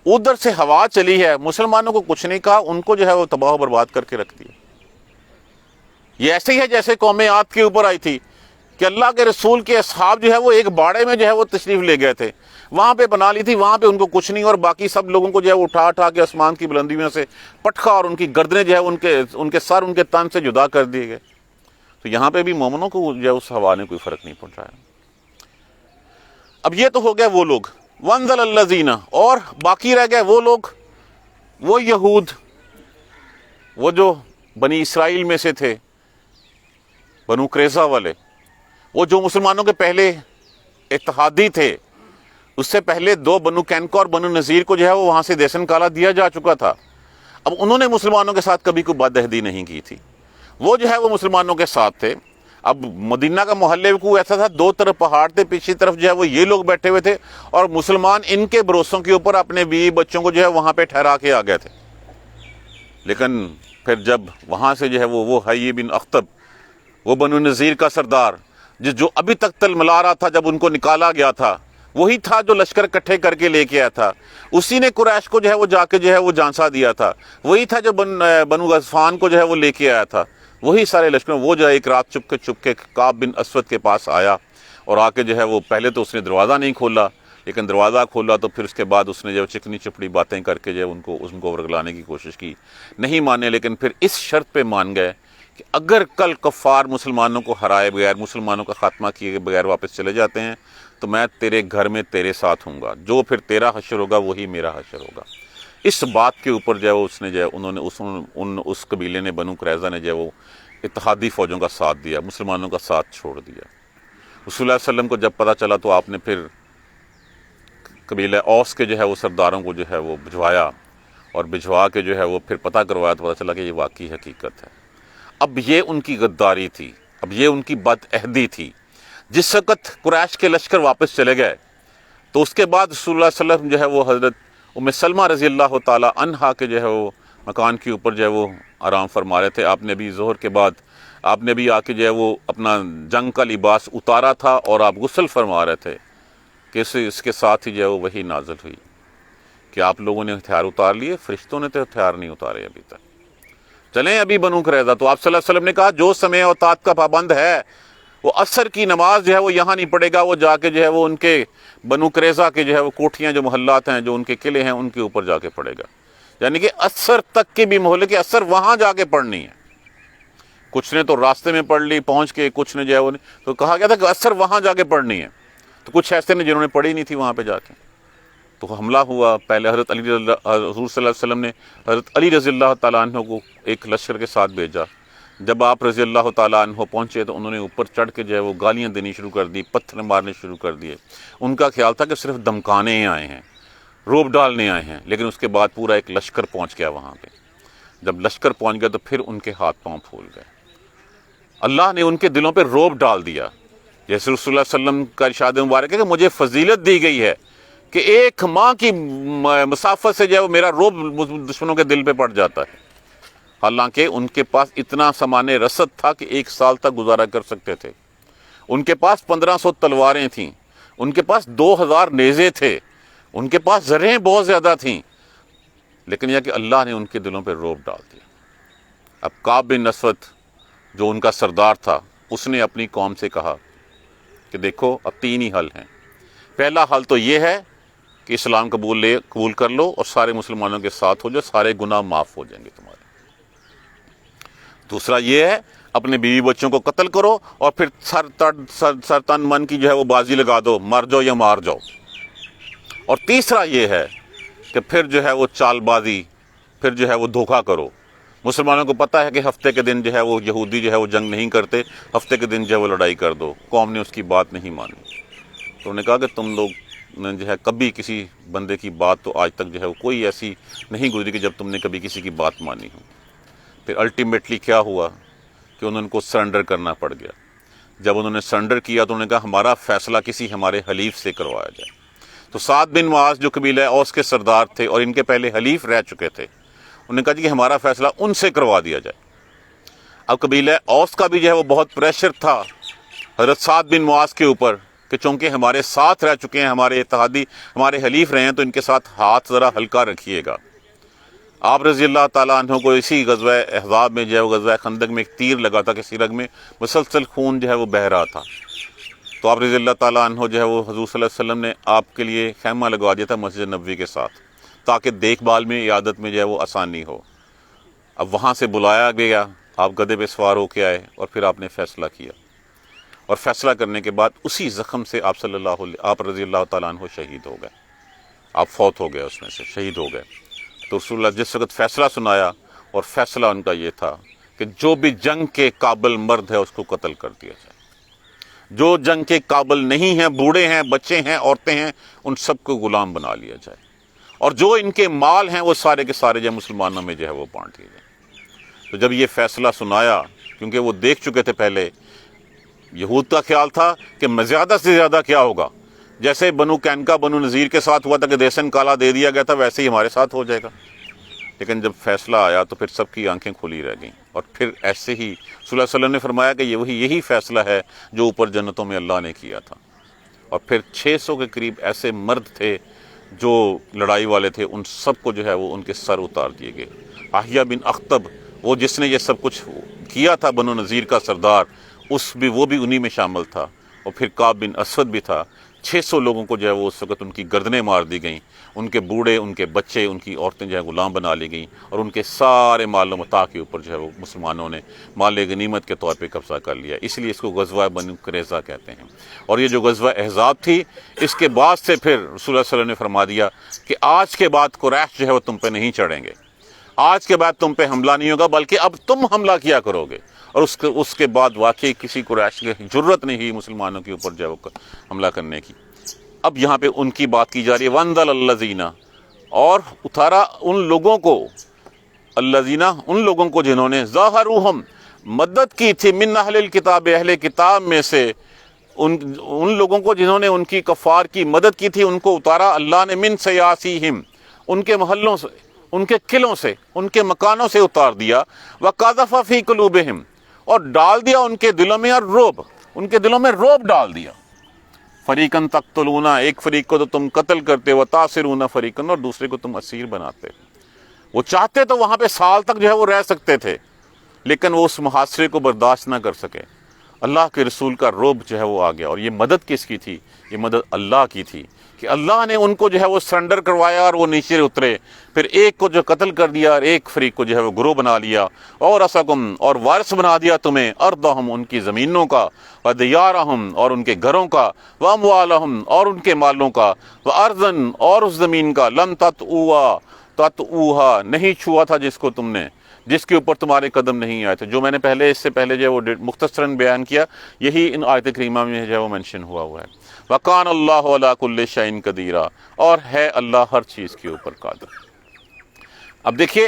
ادھر سے ہوا چلی ہے، مسلمانوں کو کچھ نہیں کہا، ان کو جو ہے وہ تباہ و برباد کر کے رکھ دیا. یہ ایسے ہی ہے جیسے قوم عاد کے اوپر آئی تھی کہ اللہ کے رسول کے اصحاب جو ہے وہ ایک باڑے میں جو ہے وہ تشریف لے گئے تھے، وہاں پہ بنا لی تھی، وہاں پہ ان کو کچھ نہیں، اور باقی سب لوگوں کو جو ہے وہ اٹھا کے آسمان کی بلندی میں سے پٹخا، اور ان کی گردنیں جو ہے ان کے سر ان کے تن سے جدا کر دیے گئے. تو یہاں پہ بھی مومنوں کو جو ہے اس ہوا نے کوئی فرق نہیں پہنچایا. اب یہ تو ہو گیا وہ لوگ. وانزل الذین، اور باقی رہ گئے وہ لوگ، وہ یہود، وہ جو بنی اسرائیل میں سے تھے، بنو قریظہ والے، وہ جو مسلمانوں کے پہلے اتحادی تھے. اس سے پہلے 2 بنو قینقاع اور بنو نذیر کو جو ہے وہ وہاں سے دیسن کالا دیا جا چکا تھا. اب انہوں نے مسلمانوں کے ساتھ کبھی کوئی بدعہدی نہیں کی تھی، وہ جو ہے وہ مسلمانوں کے ساتھ تھے. اب مدینہ کا محلے کو ایسا تھا، 2 طرف پہاڑ تھے، پیچھے طرف جو ہے وہ یہ لوگ بیٹھے ہوئے تھے، اور مسلمان ان کے بھروسوں کے اوپر اپنے بیوی بچوں کو جو ہے وہاں پہ ٹھہرا کے آ گئے تھے. لیکن پھر جب وہاں سے جو ہے وہ حیی بن اخطب، وہ بنو نذیر کا سردار، جو ابھی تک تلملا رہا تھا، جب ان کو نکالا گیا تھا، وہی تھا جو لشکر اکٹھے کر کے لے کے آیا تھا. اسی نے قریش کو جو ہے وہ جا کے جو ہے وہ جانسا دیا تھا. وہی تھا جو بنو غطفان کو جو ہے وہ لے کے آیا تھا. وہی سارے لشکر. وہ جو ہے ایک رات چپ کے کعب بن اسود کے پاس آیا، اور آ کے جو ہے وہ پہلے تو اس نے دروازہ نہیں کھولا، لیکن دروازہ کھولا تو پھر اس کے بعد اس نے جو چکنی چپڑی باتیں کر کے جو ہے ان کو ورگلانے کی کوشش کی. نہیں مانے، لیکن پھر اس شرط پہ مان گئے کہ اگر کل کفار مسلمانوں کو ہرائے بغیر، مسلمانوں کا خاتمہ کیے بغیر واپس چلے جاتے ہیں تو میں تیرے گھر میں تیرے ساتھ ہوں گا، جو پھر تیرا حشر ہوگا وہی میرا حشر ہوگا. اس بات کے اوپر جو ہے اس نے جو ہے انہوں نے اس قبیلے نے، بنو قریظہ نے جو ہے وہ اتحادی فوجوں کا ساتھ دیا، مسلمانوں کا ساتھ چھوڑ دیا. رسول اللہ صلی اللہ علیہ وسلم کو جب پتہ چلا تو آپ نے پھر قبیلہ اوس کے جو ہے وہ سرداروں کو جو ہے وہ بھجوایا، اور بھجوا کے جو ہے وہ پھر پتہ کروایا تو پتہ چلا کہ یہ واقعی حقیقت ہے. اب یہ ان کی غداری تھی، اب یہ ان کی بد عہدی تھی. جس وقت قریش کے لشکر واپس چلے گئے تو اس کے بعد رسول اللہ صلی اللہ علیہ وسلم جو ہے وہ حضرت ام سلمہ رضی اللہ تعالی عنہا کے جو ہے وہ مکان کے اوپر جو ہے وہ آرام فرما رہے تھے. آپ نے بھی ظہر کے بعد آپ نے بھی آ کے جو ہے وہ اپنا جنگ کا لباس اتارا تھا، اور آپ غسل فرما رہے تھے کہ اس کے ساتھ ہی جو ہے وہ وحی نازل ہوئی کہ آپ لوگوں نے ہتھیار اتار لیے، فرشتوں نے تو ہتھیار نہیں اتارے ابھی تک، چلیں ابھی بنو قریظہ. تو آپ صلی اللہ علیہ وسلم نے کہا جو سمے اور طاعت کا پابند ہے وہ عصر کی نماز جو ہے وہ یہاں نہیں پڑھے گا، وہ جا کے جو ہے وہ ان کے بنو قریظہ کے جو ہے وہ کوٹھیاں، جو محلات ہیں، جو ان کے قلعے ہیں، ان کے اوپر جا کے پڑھے گا. یعنی کہ عصر تک کی بھی مہلت کہ عصر وہاں جا کے پڑھنی ہے. کچھ نے تو راستے میں پڑھ لی پہنچ کے، کچھ نے جو ہے وہ تو کہا گیا تھا کہ عصر وہاں جا کے پڑھنی ہے. تو کچھ ایسے نے جنہوں نے پڑھی نہیں تھی وہاں پہ جا کے. تو حملہ ہوا. پہلے حضور صلی اللہ علیہ وسلم نے حضرت علی رضی اللہ تعالیٰ عنہ کو ایک لشکر کے ساتھ بھیجا. جب آپ رضی اللہ تعالیٰ عنہ پہنچے تو انہوں نے اوپر چڑھ کے جو ہے وہ گالیاں دینی شروع کر دی, پتھر مارنے شروع کر دیے. ان کا خیال تھا کہ صرف دمکانے آئے ہیں, روب ڈالنے آئے ہیں, لیکن اس کے بعد پورا ایک لشکر پہنچ گیا وہاں پہ. جب لشکر پہنچ گیا تو پھر ان کے ہاتھ پاؤں پھول گئے. اللہ نے ان کے دلوں پہ روب ڈال دیا. جیسے رسول اللہ صلی اللہ علیہ وسلم کا ارشاد مبارک ہے کہ مجھے فضیلت دی گئی ہے کہ ایک ماہ کی مسافت سے جو ہے وہ میرا روب دشمنوں کے دل پہ پڑ جاتا ہے. حالانکہ ان کے پاس اتنا سامان رسد تھا کہ 1 سال تک گزارا کر سکتے تھے. ان کے پاس 1500 تلواریں تھیں, ان کے پاس 2000 نیزے تھے, ان کے پاس زرہیں بہت زیادہ تھیں, لیکن یہ کہ اللہ نے ان کے دلوں پہ روب ڈال دیا. اب کعب بن اسود جو ان کا سردار تھا, اس نے اپنی قوم سے کہا کہ دیکھو اب 3 ہی حل ہیں. پہلا حل تو یہ ہے کہ اسلام قبول کر لو اور سارے مسلمانوں کے ساتھ ہو جاؤ, سارے گناہ معاف ہو جائیں گے تمہارے. دوسرا یہ ہے اپنے بیوی بچوں کو قتل کرو اور پھر سر تن من کی جو ہے وہ بازی لگا دو, مر جاؤ یا مار جاؤ. اور تیسرا یہ ہے کہ پھر جو ہے وہ چال بازی, پھر جو ہے وہ دھوکہ کرو. مسلمانوں کو پتہ ہے کہ ہفتے کے دن جو ہے وہ یہودی جو ہے وہ جنگ نہیں کرتے, ہفتے کے دن جو ہے وہ لڑائی کر دو. قوم نے اس کی بات نہیں مانی. تو انہوں نے کہا کہ تم لوگ نے جو ہے کبھی کسی بندے کی بات تو آج تک جو ہے وہ کوئی ایسی نہیں گزری کہ جب تم نے کبھی کسی کی بات مانی ہو. پھر الٹیمیٹلی کیا ہوا کہ انہوں کو سرنڈر کرنا پڑ گیا. جب انہوں نے سرنڈر کیا تو انہوں نے کہا ہمارا فیصلہ کسی ہمارے حلیف سے کروایا جائے. تو سعد بن معاذ جو قبیلہ اوس کے سردار تھے اور ان کے پہلے حلیف رہ چکے تھے, انہوں نے کہا جی کہ ہمارا فیصلہ ان سے کروا دیا جائے. اب قبیلہ اوس کا بھی جو ہے وہ بہت پریشر تھا حضرت سعد بن معاذ کے اوپر کہ چونکہ ہمارے ساتھ رہ چکے ہیں, ہمارے اتحادی, ہمارے حلیف رہے ہیں, تو ان کے ساتھ ہاتھ ذرا ہلکا رکھیے گا. آپ رضی اللہ تعالیٰ عنہ کو اسی غزوہ احزاب میں جو ہے وہ غزوہ خندق میں ایک تیر لگا تھا کہ اسی رگ میں مسلسل خون جو ہے وہ بہہ رہا تھا. تو آپ رضی اللہ تعالیٰ عنہ جو ہے وہ حضور صلی اللہ علیہ وسلم نے آپ کے لیے خیمہ لگوا دیا تھا مسجد نبوی کے ساتھ, تاکہ دیکھ بھال میں, عیادت میں جو ہے وہ آسانی ہو. اب وہاں سے بلایا گیا, آپ گدھے پہ سوار ہو کے آئے اور پھر آپ نے فیصلہ کیا. اور فیصلہ کرنے کے بعد اسی زخم سے آپ رضی اللہ تعالیٰ عنہ شہید ہو گئے. آپ فوت ہو گئے, اس میں سے شہید ہو گئے. تو رسول اللہ جس وقت فیصلہ سنایا, اور فیصلہ ان کا یہ تھا کہ جو بھی جنگ کے قابل مرد ہے اس کو قتل کر دیا جائے. جو جنگ کے قابل نہیں ہیں, بوڑھے ہیں, بچے ہیں, عورتیں ہیں, ان سب کو غلام بنا لیا جائے. اور جو ان کے مال ہیں وہ سارے کے سارے جو مسلمانوں میں جو ہے وہ بانٹ دیے جائیں. تو جب یہ فیصلہ سنایا, کیونکہ وہ دیکھ چکے تھے پہلے, یہود کا خیال تھا کہ زیادہ سے زیادہ کیا ہوگا, جیسے بنو کینکا بنو نذیر کے ساتھ ہوا تھا کہ دیسن کالا دے دیا گیا تھا, ویسے ہی ہمارے ساتھ ہو جائے گا. لیکن جب فیصلہ آیا تو پھر سب کی آنکھیں کھلی رہ گئیں. اور پھر ایسے ہی صلی اللہ علیہ وسلم نے فرمایا کہ یہی فیصلہ ہے جو اوپر جنتوں میں اللہ نے کیا تھا. اور پھر 600 کے قریب ایسے مرد تھے جو لڑائی والے تھے, ان سب کو جو ہے وہ ان کے سر اتار دیے گئے. احیا بن اخطب, وہ جس نے یہ سب کچھ کیا تھا, بنو نذیر کا سردار, وہ بھی انہی میں شامل تھا. اور پھر کعب بن اسود بھی تھا. 600 لوگوں کو جو ہے وہ اس وقت ان کی گردنیں مار دی گئیں, ان کے بوڑھے, ان کے بچے, ان کی عورتیں جو ہے غلام بنا لی گئیں, اور ان کے سارے مال و متاع کے اوپر جو ہے وہ مسلمانوں نے مال غنیمت کے طور پہ قبضہ کر لیا. اس لیے اس کو غزوہ بنو قریظہ کہتے ہیں. اور یہ جو غزوہ احزاب تھی, اس کے بعد سے پھر رسول اللہ صلی اللہ علیہ وسلم نے فرما دیا کہ آج کے بعد قریش جو ہے وہ تم پہ نہیں چڑھیں گے, آج کے بعد تم پہ حملہ نہیں ہوگا, بلکہ اب تم حملہ کیا کرو گے. اور اس کے بعد واقعی کسی قریش کی جرت نہیں ہوئی مسلمانوں کے اوپر جو ہے وہ حملہ کرنے کی. اب یہاں پہ ان کی بات کی جا رہی ہے, وَانزَلَ الَّذِينَ, اور اتارا ان لوگوں کو, الَّذِينَ ان لوگوں کو جنہوں نے ظَاهَرُوهُم مدد کی تھی, من اہل الکتاب اہل کتاب میں سے, ان لوگوں کو جنہوں نے ان کی کفار کی مدد کی تھی, ان کو اتارا اللہ نے من سیاسیہم, ان کے محلوں سے, ان کے قلعوں سے, ان کے مکانوں سے اتار دیا. وَقَذَفَ فِي قُلُوبِهِمْ, اور ڈال دیا ان کے دلوں میں روب, ان کے دلوں میں روب ڈال دیا. فریقاً تقتلون, ایک فریق کو تو تم قتل کرتے, وتاسرون فریقاً, اور دوسرے کو تم اسیر بناتے. وہ چاہتے تو وہاں پہ سال تک جو ہے وہ رہ سکتے تھے, لیکن وہ اس محاصرے کو برداشت نہ کر سکے. اللہ کے رسول کا رعب جو ہے وہ آ گیا. اور یہ مدد کس کی تھی؟ یہ مدد اللہ کی تھی کہ اللہ نے ان کو جو ہے وہ سرنڈر کروایا اور وہ نیچے اترے. پھر ایک کو جو قتل کر دیا اور ایک فریق کو جو ہے وہ گروہ بنا لیا. اور اسکم اور وارث بنا دیا تمہیں ارضہم ان کی زمینوں کا، ودیارہم اور ان کے گھروں کا، واموالہم اور ان کے مالوں کا، وارضن اور اس زمین کا، لم تطؤوہا نہیں چھوا تھا جس کو تم نے، جس کے اوپر تمہارے قدم نہیں آئے تھے. جو میں نے اس سے پہلے جو ہے وہ مختصراً بیان کیا، یہی ان آیت کریمہ میں جو ہے وہ مینشن ہوا ہے. وَقَانَ اللَّهُ عَلَىٰ كُلِّ شَيْءٍ قَدِيرًا اور ہے اللہ ہر چیز کے اوپر قادر. اب دیکھیے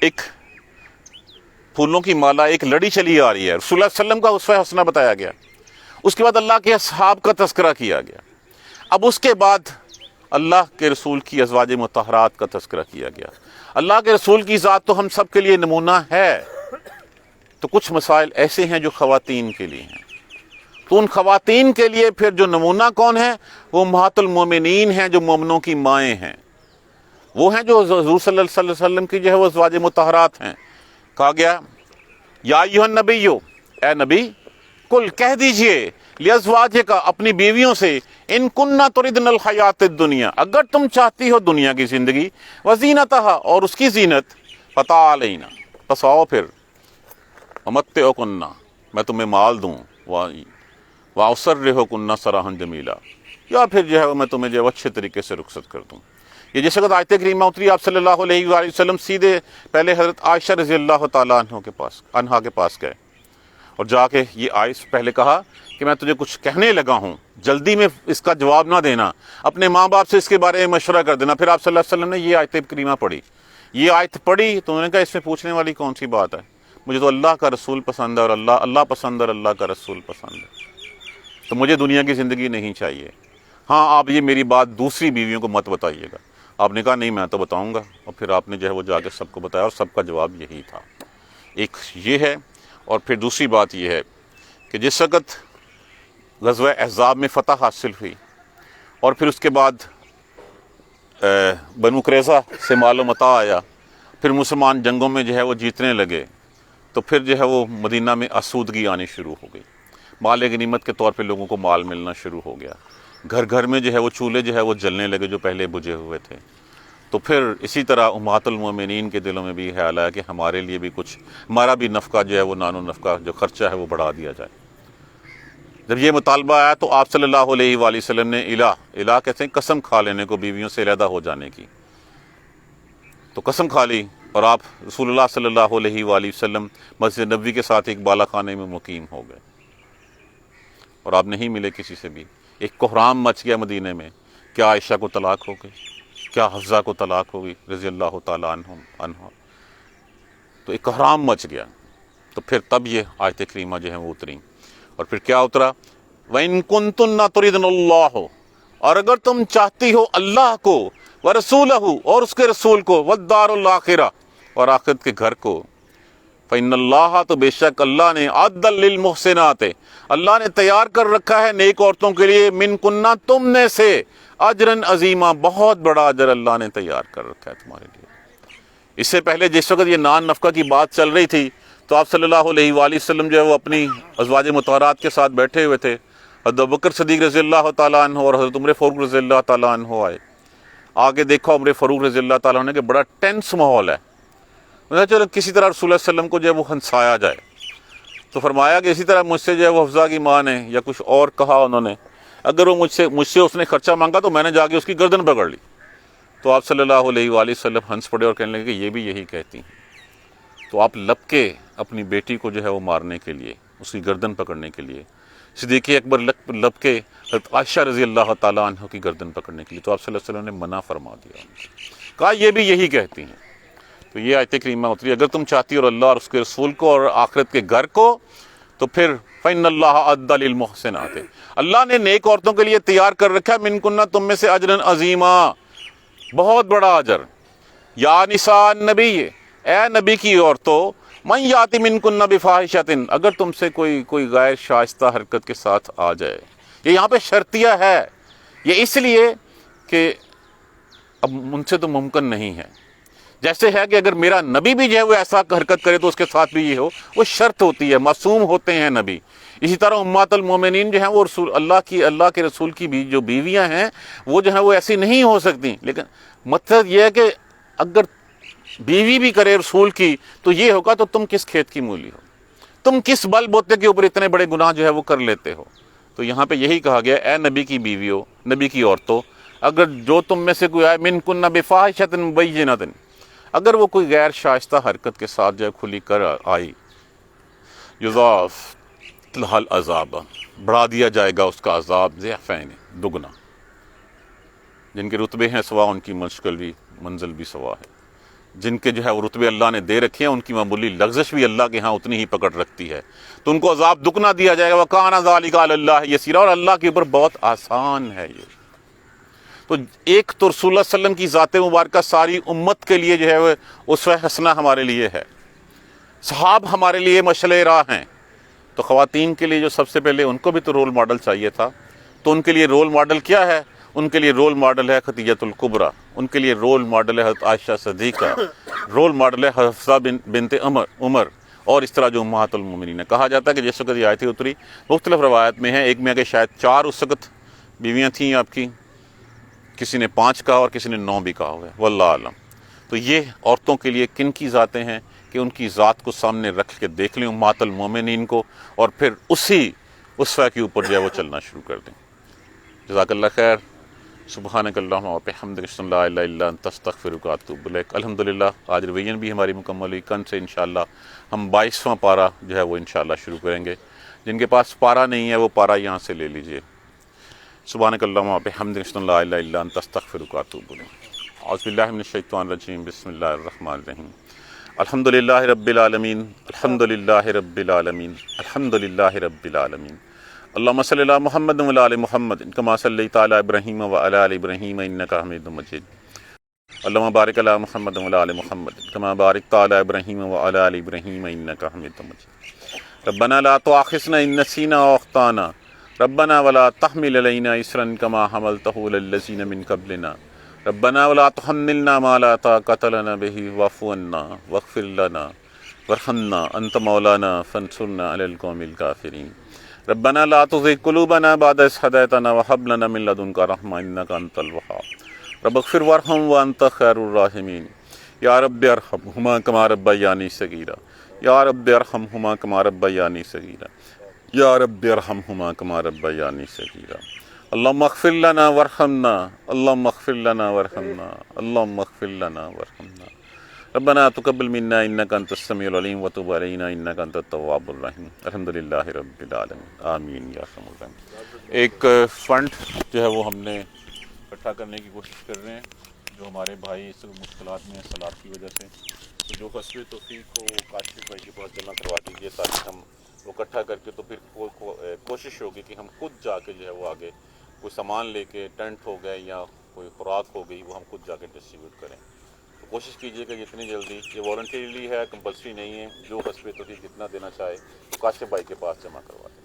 ایک پھولوں کی مالا، ایک لڑی چلی آ رہی ہے. رسول اللہ صلی اللہ علیہ وسلم کا اسوہ حسنہ بتایا گیا، اس کے بعد اللہ کے اصحاب کا تذکرہ کیا گیا. اب اس کے بعد اللہ کے رسول کی ازواج مطہرات کا تذکرہ کیا گیا. اللہ کے رسول کی ذات تو ہم سب کے لیے نمونہ ہے، تو کچھ مسائل ایسے ہیں جو خواتین کے لیے ہیں. تو ان خواتین کے لیے پھر جو نمونہ کون ہے؟ وہ امہات المومنین ہیں، جو مومنوں کی مائیں ہیں. وہ ہیں جو حضور صلی اللہ علیہ وسلم کی جو ہے وہ ازواج مطہرات ہیں. کہا گیا یا ایھا النبی، اے نبی، کل کہہ دیجئے لازواجک اپنی بیویوں سے، ان کننا تردن الحیات الدنیا اگر تم چاہتی ہو دنیا کی زندگی، وزینتہا اور اس کی زینت، فتعالینا پس آؤ پھر، امتعکن میں تمہیں مال دوں، واسرحکن سراحا جمیلا یا پھر جو ہے میں تمہیں جو ہے اچھے طریقے سے رخصت کر دوں. یہ جس وقت آیت کریمہ اتری، آپ صلی اللہ علیہ وآلہ وسلم سیدھے پہلے حضرت عائشہ رضی اللہ تعالیٰ عنہا کے پاس گئے اور جا کے یہ آیت پہلے کہا کہ میں تجھے کچھ کہنے لگا ہوں، جلدی میں اس کا جواب نہ دینا، اپنے ماں باپ سے اس کے بارے میں مشورہ کر دینا. پھر آپ صلی اللہ علیہ وسلم نے یہ آیت کریمہ پڑھی. یہ آیت پڑھی تو انہوں نے کہا اس میں پوچھنے والی کون سی بات ہے، مجھے تو اللہ کا رسول پسند ہے اور اللہ پسند ہے اور اللہ کا رسول پسند ہے، تو مجھے دنیا کی زندگی نہیں چاہیے. ہاں آپ یہ میری بات دوسری بیویوں کو مت بتائیے گا. آپ نے کہا نہیں میں تو بتاؤں گا، اور پھر آپ نے جو ہے وہ جا کے سب کو بتایا اور سب کا جواب یہی تھا. ایک یہ ہے، اور پھر دوسری بات یہ ہے کہ جس وقت غزوہ احزاب میں فتح حاصل ہوئی اور پھر اس کے بعد بنو قریظہ سے مال و متاع آیا، پھر مسلمان جنگوں میں جو ہے وہ جیتنے لگے، تو پھر جو ہے وہ مدینہ میں آسودگی آنی شروع ہو گئی. مال غنیمت کے طور پہ لوگوں کو مال ملنا شروع ہو گیا. گھر گھر میں جو ہے وہ چولہے جو ہے وہ جلنے لگے جو پہلے بجھے ہوئے تھے. تو پھر اسی طرح امہات المومنین کے دلوں میں بھی خیال آیا کہ ہمارے لیے بھی کچھ، ہمارا بھی نفقہ جو ہے وہ نان و نفقہ جو خرچہ ہے وہ بڑھا دیا جائے. جب یہ مطالبہ آیا تو آپ صلی اللہ علیہ وآلہ وسلم نے الہ کہتے ہیں قسم کھا لینے کو، بیویوں سے علیحدہ ہو جانے کی. تو قسم کھا لی اور آپ رسول اللہ صلی اللہ علیہ وآلہ وسلم مسجد نبوی کے ساتھ ایک بالا خانے میں مقیم ہو گئے اور آپ نہیں ملے کسی سے بھی. ایک کوہرام مچ گیا مدینے میں، کیا عائشہ کو طلاق ہو گئی، کیا حفصہ کو طلاق ہو گئی رضی اللہ تعالیٰ عنہ. تو ایک کوہرام مچ گیا. تو پھر تب یہ آیت کریمہ جو ہے وہ اتری، اور پھر کیا اترا؟ وَإِن كُنتُنَّ تُرِدْنَ اللَّهُ اور اگر تم چاہتی ہو اللہ کو، وَرَسُولَهُ اور اس کے رسول کو، وَالدَّارُ الْآخِرَةَ اور آخرت کے گھر کو، فَإِنَّ اللَّهَ تو بے شک اللہ نے، عَدَّ لِلْمُحْسِنَاتِ اللہ نے تیار کر رکھا ہے نیک عورتوں کے لیے، من کنہ تم میں سے، اجرن عظیمہ بہت بڑا اجر اللہ نے تیار کر رکھا ہے تمہارے لیے. اس سے پہلے جس وقت یہ نان نفقہ کی بات چل رہی تھی تو آپ صلی اللہ علیہ وآلہ وسلم جو ہے وہ اپنی ازواج مطہرات کے ساتھ بیٹھے ہوئے تھے. حضرت ابوبکر صدیق رضی اللہ تعالیٰ عنہ اور حضرت عمر فاروق رضی اللہ تعالیٰ عنہ آئے. آگے دیکھا عمر فاروق رضی اللہ تعالیٰ عنہ کہ بڑا ٹینس ماحول ہے، چلو کسی طرح رسول اللہ صلی اللہ علیہ وسلم کو جو ہے وہ ہنسایا جائے. تو فرمایا کہ اسی طرح مجھ سے جو ہے وہ حفصہ کی ماں نے یا کچھ اور کہا انہوں نے، اگر وہ مجھ سے اس نے خرچہ مانگا تو میں نے جا کے اس کی گردن پکڑ لی. تو آپ صلی اللہ علیہ وآلہ وسلم ہنس پڑے اور کہنے لگے کہ یہ بھی یہی کہتی ہیں. تو آپ لپکے اپنی بیٹی کو جو ہے وہ مارنے کے لیے، اس کی گردن پکڑنے کے لیے. صدیق اکبر لپکے حضرت عائشہ رضی اللہ تعالیٰ عنہ کی گردن پکڑنے کے لیے. تو آپ صلی اللہ علیہ وسلم نے منع فرما دیا، کہا یہ بھی یہی کہتی ہیں. تو یہ آیت کریمہ اتری، اگر تم چاہتی ہو اللہ اور اس کے رسول کو اور آخرت کے گھر کو، تو پھر فَإِنَّ اللَّهَ أَعَدَّ لِلْمُحْسِنَاتِ اللہ نے نیک عورتوں کے لیے تیار کر رکھا ہے، من کنہ تم میں سے، اجرن عظیمہ بہت بڑا اجر. یا نساء النبی اے نبی کی عورتوں، من یاتی من کنہ بفاحشۃ اگر تم سے کوئی غیر شائستہ حرکت کے ساتھ آ جائے. یہ یہاں پہ شرطیہ ہے، یہ اس لیے کہ اب ان سے تو ممکن نہیں ہے. جیسے ہے کہ اگر میرا نبی بھی جو ہے وہ ایسا حرکت کرے تو اس کے ساتھ بھی یہ ہو، وہ شرط ہوتی ہے، معصوم ہوتے ہیں نبی. اسی طرح امہات المومنین جو ہیں وہ اللہ کے رسول کی بھی جو بیویاں ہیں وہ جو ہیں وہ ایسی نہیں ہو سکتی، لیکن مطلب یہ ہے کہ اگر بیوی بھی کرے رسول کی تو یہ ہوگا تو تم کس کھیت کی مولی ہو، تم کس بل بوتے کے اوپر اتنے بڑے گناہ جو ہے وہ کر لیتے ہو۔ تو یہاں پہ یہی کہا گیا، اے نبی کی بیویوں، نبی کی عورتوں، اگر جو تم میں سے کوئی آئے من کن بفاحشۃ مبینۃ، اگر وہ کوئی غیر شائستہ حرکت کے ساتھ جو ہے کھلی کر آئی، یضاعف لہا العذاب، بڑھا دیا جائے گا اس کا عذاب ضعفین، دگنا، جن کے رتبے ہیں سوا، ان کی منزل بھی سوا ہے، جن کے جو ہے وہ رتبے اللہ نے دے رکھے ہیں ان کی معمولی لغزش بھی اللہ کے ہاں اتنی ہی پکڑ رکھتی ہے، تو ان کو عذاب دگنا دیا جائے گا۔ وَكَانَ ذَلِكَ عَلَى اللَّهِ يَسِيرًا، اور اللہ کے اوپر بہت آسان ہے یہ۔ تو ایک تو رسول اللہ صلی اللہ علیہ وسلم کی ذات مبارکہ ساری امت کے لیے جو ہے وہ اسوہ حسنہ ہمارے لیے ہے، صحاب ہمارے لیے مشعل راہ ہیں، تو خواتین کے لیے جو سب سے پہلے ان کو بھی تو رول ماڈل چاہیے تھا، تو ان کے لیے رول ماڈل کیا ہے؟ ان کے لیے رول ماڈل ہے خدیجۃ الکبریٰ، ان کے لیے رول ماڈل ہے حضرت عائشہ صدیقہ، رول ماڈل ہے حفصہ بنت عمر، اور اس طرح جو امہات المومنین ہے۔ کہا جاتا ہے کہ جس وقت یہ آیتیں اتری، مختلف روایت میں ہیں، ایک میں کہ شاید 4 اس وقت بیویاں تھیں آپ کی، کسی نے 5 کہا اور کسی نے 9 بھی کہا ہوا ہے، واللہ اعلم۔ تو یہ عورتوں کے لیے کن کی ذاتیں ہیں کہ ان کی ذات کو سامنے رکھ کے دیکھ لیں امہات المومنین کو، اور پھر اسی اسوہ کے اوپر جو ہے وہ چلنا شروع کر دیں۔ جزاک اللہ خیر۔ سبحانک اللہم و بحمدک، اشہد ان لا الہ الا انت، استغفرک و اتوب الیک۔ الحمدللہ آج ریویژن بھی ہماری مکمل ہوئی، کل سے انشاءاللہ ہم 22واں پارہ جو ہے وہ انشاءاللہ شروع کریں گے۔ جن کے پاس پارہ نہیں ہے وہ پارہ یہاں سے لے لیجئے۔ سبحانک اللہم و بحمدک، اشہد ان لا الہ الا انت، استغفرک و اتوب الیک۔ اعوذ باللہ من الشیطان الرجیم، بسم اللہ الرحمن الرحیم۔ الحمدللہ رب العالمین، الحمدللہ رب العالمین، الحمدللہ رب العالمین۔ اللہم صلی علی محمد و علی محمد کما صلیت علی ابراہیم و علی آل ابراہیم انک حمید مجید۔ اللہم بارک علی محمد و علی محمد کما بارکت علی ابراہیم و علی آل ابراہیم انک حمید مجید۔ ربنا لا تؤاخذنا ان نسینا او اخطانا، ربنا ولا تحمل علینا اصرا کما حملتہ علی الذین من قبلنا، ربنا ولا تحملنا ما لا طاقۃ لنا به واعف عنا واغفر لنا وارحمنا انت مولانا فانصرنا علی القوم الکافرین۔ ربنا لا تزغ قلوبنا بعد إذ هديتنا وهب لنا من لدنك رحمة إنك أنت الوهاب رب اغفر وارحم وأنت خير الراحمين يا رب ارحمهما كما ربياني صغيرا يا رب ارحمهما كما ربياني صغيرا يا رب ارحمهما كما ربياني صغيرا اللهم اغفر لنا وارحمنا اللهم اغفر لنا وارحمنا اللهم اغفر لنا وارحمنا ربنا تقبل منا انك انت السميع العليم وتب علينا انك انت التواب الرحيم الحمدللہ رب العالمین آمین یا ارحم الراحمین۔ ایک فنڈ جو ہے وہ ہم نے اکٹھا کرنے کی کوشش کر رہے ہیں، جو ہمارے بھائی اس مشکلات میں ہیں سیلاب کی وجہ سے، تو جو قصبے توفیق کو کاشف بھائی کے پاس جمع کروا دیجیے تاکہ ہم وہ اکٹھا کر کے تو پھر کوشش ہوگی کہ ہم خود جا کے جو ہے وہ آگے کوئی سامان لے کے، ٹینٹ ہو گئے یا کوئی خوراک ہو گئی، وہ ہم خود جا کے ڈسٹریبیوٹ کریں۔ کوشش کیجیے کہ جتنی جلدی، یہ والنٹریلی ہے، کمپلسری نہیں ہے، جو حسب توفیق جتنا دینا چاہے تو کاشف بھائی کے پاس جمع کروا دیں۔